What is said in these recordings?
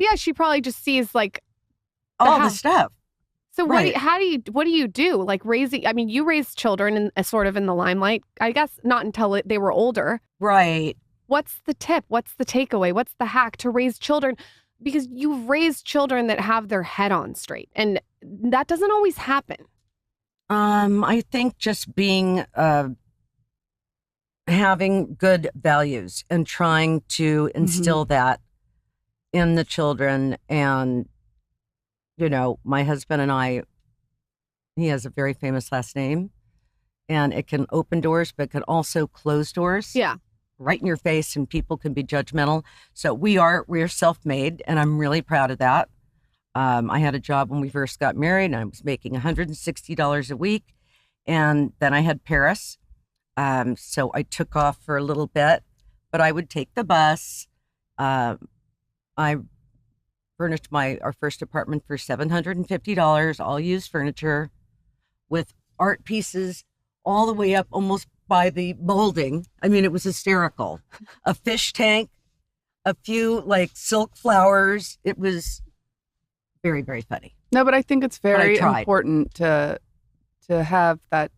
Yeah, she probably just sees like all the stuff. So what do you do? Like raising, I mean, you raised children in sort of in the limelight, I guess not until they were older. Right. What's the tip? What's the takeaway? What's the hack to raise children? Because you've raised children that have their head on straight, and that doesn't always happen. I think just being, having good values and trying to instill that in the children. And, you know, my husband and I, he has a very famous last name, and it can open doors, but can also close doors. Yeah. Right in your face, and people can be judgmental. So we're self-made, and I'm really proud of that. I had a job when we first got married, and I was making $160 a week. And then I had Paris. So I took off for a little bit, but I would take the bus. I furnished our first apartment for $750, all used furniture with art pieces all the way up almost by the molding. I mean, it was hysterical. A fish tank, a few like silk flowers. It was very, very funny. No, but I think it's very important to have that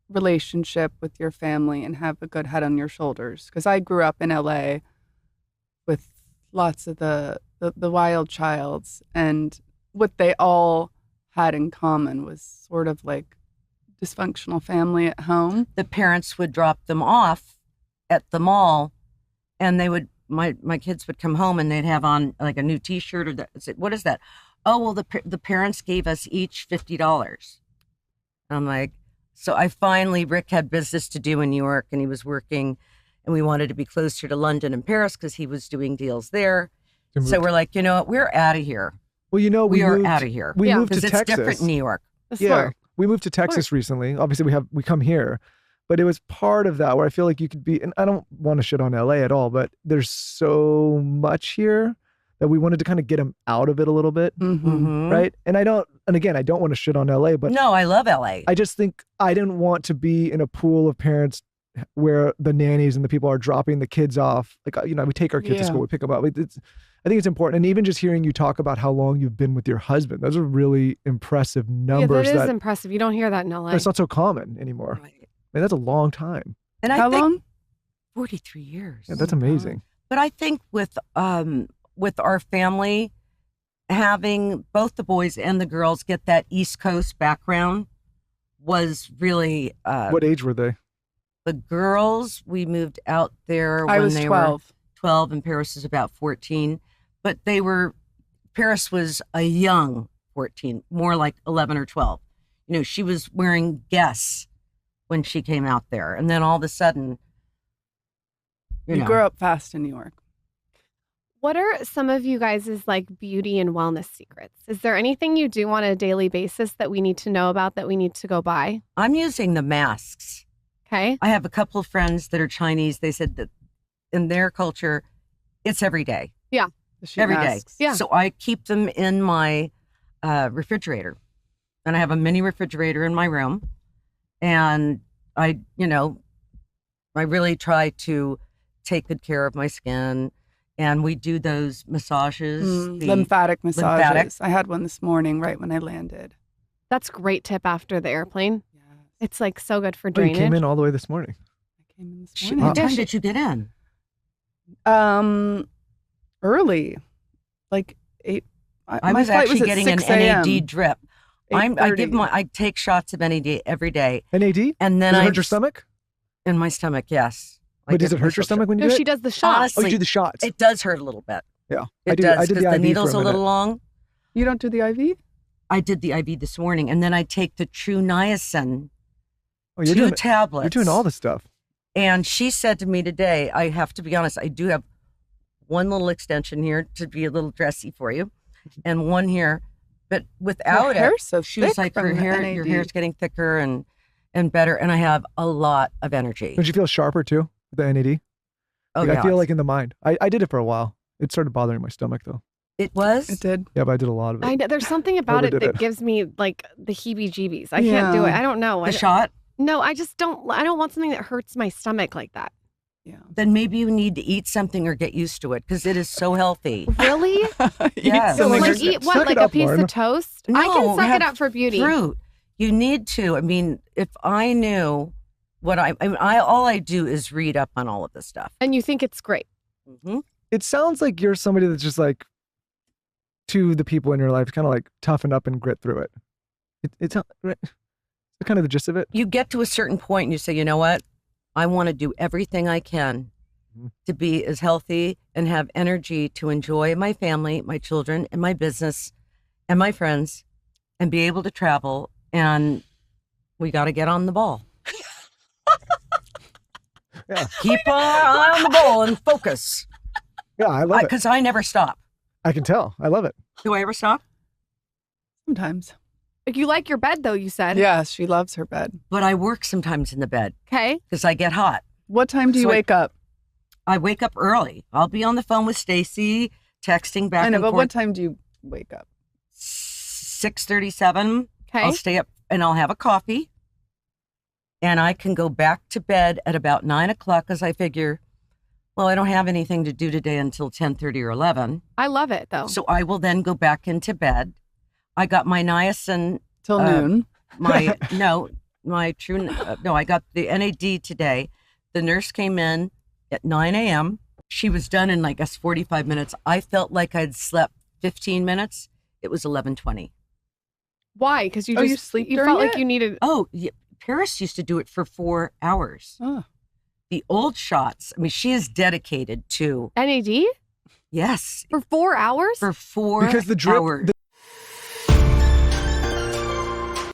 relationship with your family and have a good head on your shoulders. Because I grew up in LA with lots of the wild childs, and what they all had in common was sort of like dysfunctional family at home. The parents would drop them off at the mall, and they would, my kids would come home and they'd have on like a new T-shirt, or what is that? Oh, well, the parents gave us each $50. I'm like, so Rick had business to do in New York, and he was working, and we wanted to be closer to London and Paris because he was doing deals there. So we're like, you know what, we're out of here. Well, you know, we are out of here. We moved to Texas. It's different in New York. Yeah, we moved to Texas recently. Obviously, we come here, but it was part of that where I feel like you could be, and I don't want to shit on LA at all, but there's so much here that we wanted to kind of get them out of it a little bit, right? And again, I don't want to shit on LA, but no, I love LA. I just think I didn't want to be in a pool of parents where the nannies and the people are dropping the kids off. Like, you know, we take our kids to school, we pick them up. I think it's important. And even just hearing you talk about how long you've been with your husband, those are really impressive numbers. Yeah, that is impressive. You don't hear that in LA. It's not so common anymore. Right. I mean, that's a long time. And how long? 43 years. Yeah, that's amazing. But I think with our family, having both the boys and the girls get that East Coast background was really... what age were they? The girls, we moved out there when they 12. were 12, and Paris was about 14. But Paris was a young 14, more like 11 or 12. You know, she was wearing Guess when she came out there. And then all of a sudden, you know. Grew up fast in New York. What are some of you guys' like beauty and wellness secrets? Is there anything you do on a daily basis that we need to know about, that we need to go by? I'm using the masks. Okay. I have a couple of friends that are Chinese. They said that in their culture, it's every day. Yeah. Every day. Yeah. So I keep them in my refrigerator, and I have a mini refrigerator in my room, and I really try to take good care of my skin, and we do those massages, lymphatic massages. I had one this morning right when I landed. That's a great tip after the airplane. Yes. It's like so good for drainage. You came in all the way this morning. I came in this morning. What time did you get in? Early, like 8. I was actually getting an 6 a.m. NAD drip. I take shots of NAD every day. NAD? And then does it hurt your stomach? In my stomach, yes. But does it hurt your stomach when you do it? No, she does the shots. Honestly, you do the shots. It does hurt a little bit. Yeah, it does. I did the needle's a little long. You don't do the IV? I did the IV this morning, and then I take the True Niacin, you're 2 tablets. You're doing all this stuff. And she said to me today, I have to be honest, I do have one little extension here to be a little dressy for you, and one here, but without it, so she was like, your hair's getting thicker and better, and I have a lot of energy. Don't you feel sharper too with the NAD? Oh, yeah. I feel like in the mind. I did it for a while. It started bothering my stomach though. It was? It did. Yeah, but I did a lot of it. I know, there's something about it that gives me like the heebie-jeebies. I can't do it. I don't know. The shot? No, I just don't. I don't want something that hurts my stomach like that. then maybe you need to eat something or get used to it because it is so healthy. Really? Yes. something Like or- eat what? Suck Like it a up, piece Lauren. of toast? I can suck have it up for beauty. Fruit. You need to. I mean, if I knew what all I do is read up on all of this stuff. And you think it's great. Mm-hmm. It sounds like you're somebody that's just like, to the people in your life, kind of like toughen up and grit through it. It's kind of the gist of it. You get to a certain point and you say, you know what? I want to do everything I can to be as healthy and have energy to enjoy my family, my children, and my business and my friends and be able to travel. And we got to get on the ball. Yeah. Keep our eye on the ball and focus. Yeah, I love it. Because I never stop. I can tell. I love it. Do I ever stop? Sometimes. You like your bed, though, you said. Yes, she loves her bed. But I work sometimes in the bed Okay. because I get hot. What time do you So wake up? I wake up early. I'll be on the phone with Stacy, texting back I know, and but forth. what time do you wake up? 6:37. Okay. I'll stay up and I'll have a coffee. And I can go back to bed at about 9 o'clock because I figure, well, I don't have anything to do today until 10:30 or 11. I love it, though. So I will then go back into bed. I got my niacin. Till noon. I got the NAD today. The nurse came in at 9 a.m. She was done in, I guess, 45 minutes. I felt like I'd slept 15 minutes. It was 11:20. Why? Because you Oh, just you sleep you during felt like it? you needed. Oh, yeah. Paris used to do it for 4 hours. Oh. The old shots, I mean, she is dedicated to, NAD yes, for 4 hours? for 4 Because the drip, hours.